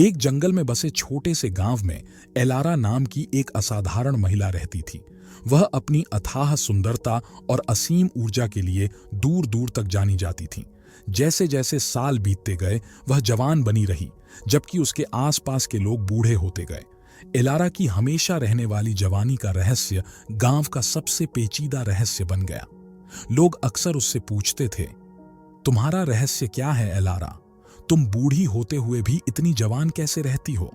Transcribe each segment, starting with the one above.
एक जंगल में बसे छोटे से गांव में एलारा नाम की एक असाधारण महिला रहती थी। वह अपनी अथाह सुंदरता और असीम ऊर्जा के लिए दूर दूर तक जानी जाती थी। जैसे जैसे साल बीतते गए वह जवान बनी रही, जबकि उसके आसपास के लोग बूढ़े होते गए। एलारा की हमेशा रहने वाली जवानी का रहस्य गांव का सबसे पेचीदा रहस्य बन गया। लोग अक्सर उससे पूछते थे, तुम्हारा रहस्य क्या है एलारा? तुम बूढ़ी होते हुए भी इतनी जवान कैसे रहती हो?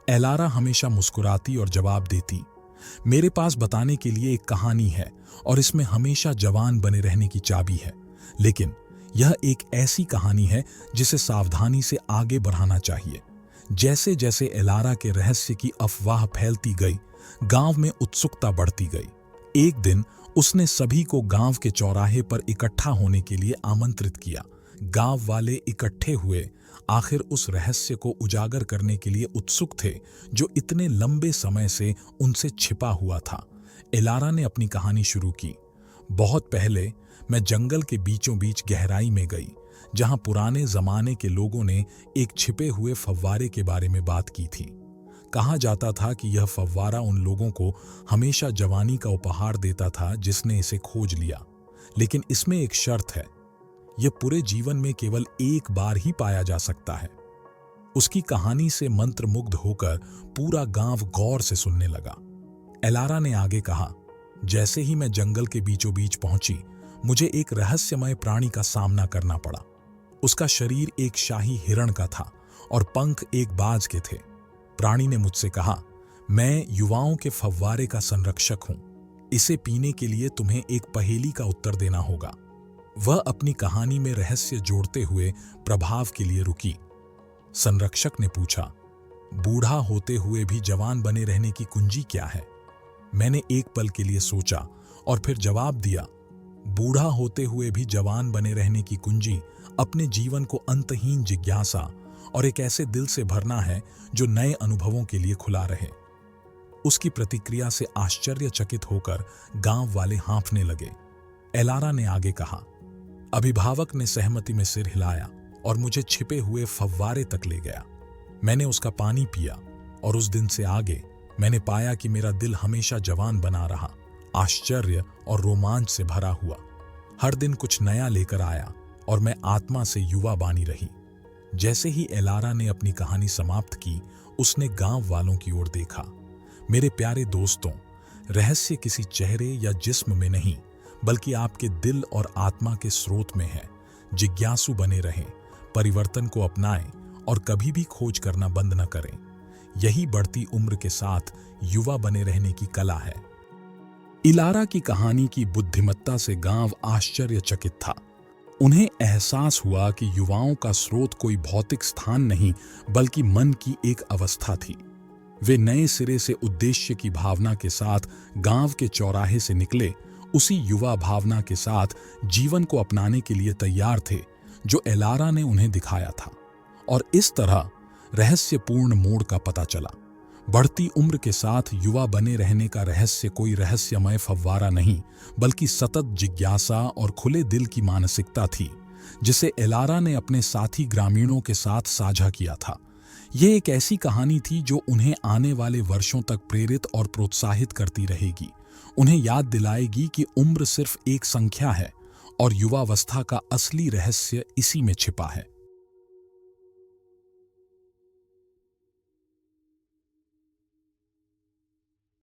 एलारा हमेशा मुस्कुराती और जवाब देती, मेरे पास बताने के लिए एक कहानी है और इसमें हमेशा जवान बने रहने की चाबी है। लेकिन यह एक ऐसी कहानी है जिसे सावधानी से आगे बढ़ाना चाहिए। जैसे जैसे एलारा के रहस्य की अफवाह फैलती गई, गांव में उत्सुकता बढ़ती गई। एक दिन उसने सभी को गांव के चौराहे पर इकट्ठा होने के लिए आमंत्रित किया। गांव वाले इकट्ठे हुए, आखिर उस रहस्य को उजागर करने के लिए उत्सुक थे जो इतने लंबे समय से उनसे छिपा हुआ था। एलारा ने अपनी कहानी शुरू की। बहुत पहले मैं जंगल के बीचों बीच गहराई में गई, जहां पुराने जमाने के लोगों ने एक छिपे हुए फव्वारे के बारे में बात की थी। कहा जाता था कि यह फव्वारा उन लोगों को हमेशा जवानी का उपहार देता था जिसने इसे खोज लिया। लेकिन इसमें एक शर्त है, यह पूरे जीवन में केवल एक बार ही पाया जा सकता है। उसकी कहानी से मंत्रमुग्ध होकर पूरा गांव गौर से सुनने लगा। एलारा ने आगे कहा, जैसे ही मैं जंगल के बीचों बीच पहुंची, मुझे एक रहस्यमय प्राणी का सामना करना पड़ा। उसका शरीर एक शाही हिरण का था और पंख एक बाज के थे। प्राणी ने मुझसे कहा, मैं युवाओं के फव्वारे का संरक्षक हूं। इसे पीने के लिए तुम्हें एक पहेली का उत्तर देना होगा। वह अपनी कहानी में रहस्य जोड़ते हुए प्रभाव के लिए रुकी। संरक्षक ने पूछा, बूढ़ा होते हुए भी जवान बने रहने की कुंजी क्या है? मैंने एक पल के लिए सोचा और फिर जवाब दिया, बूढ़ा होते हुए भी जवान बने रहने की कुंजी अपने जीवन को अंतहीन जिज्ञासा और एक ऐसे दिल से भरना है जो नए अनुभवों के लिए खुला रहे। उसकी प्रतिक्रिया से आश्चर्यचकित होकर गांव वाले हाँफने लगे। एलारा ने आगे कहा, अभिभावक ने सहमति में सिर हिलाया और मुझे छिपे हुए फव्वारे तक ले गया। मैंने उसका पानी पिया और उस दिन से आगे मैंने पाया कि मेरा दिल हमेशा जवान बना रहा, आश्चर्य और रोमांच से भरा हुआ। हर दिन कुछ नया लेकर आया और मैं आत्मा से युवा बानी रही। जैसे ही एलारा ने अपनी कहानी समाप्त की, उसने गांव वालों की ओर देखा। मेरे प्यारे दोस्तों, रहस्य किसी चेहरे या जिस्म में नहीं, बल्कि आपके दिल और आत्मा के स्रोत में है। जिज्ञासु बने रहें, परिवर्तन को अपनाएं और कभी भी खोज करना बंद न करें। यही बढ़ती उम्र के साथ युवा बने रहने की कला है। एलारा की कहानी की बुद्धिमत्ता से गांव आश्चर्यचकित था। उन्हें एहसास हुआ कि युवाओं का स्रोत कोई भौतिक स्थान नहीं, बल्कि मन की एक अवस्था थी। वे नए सिरे से उद्देश्य की भावना के साथ गांव के चौराहे से निकले, उसी युवा भावना के साथ जीवन को अपनाने के लिए तैयार थे जो एलारा ने उन्हें दिखाया था। और इस तरह रहस्यपूर्ण मोड़ का पता चला। बढ़ती उम्र के साथ युवा बने रहने का रहस्य कोई रहस्यमय फव्वारा नहीं, बल्कि सतत जिज्ञासा और खुले दिल की मानसिकता थी, जिसे एलारा ने अपने साथी ग्रामीणों के साथ साझा किया था। यह एक ऐसी कहानी थी जो उन्हें आने वाले वर्षों तक प्रेरित और प्रोत्साहित करती रहेगी। उन्हें याद दिलाएगी कि उम्र सिर्फ एक संख्या है और युवावस्था का असली रहस्य इसी में छिपा है।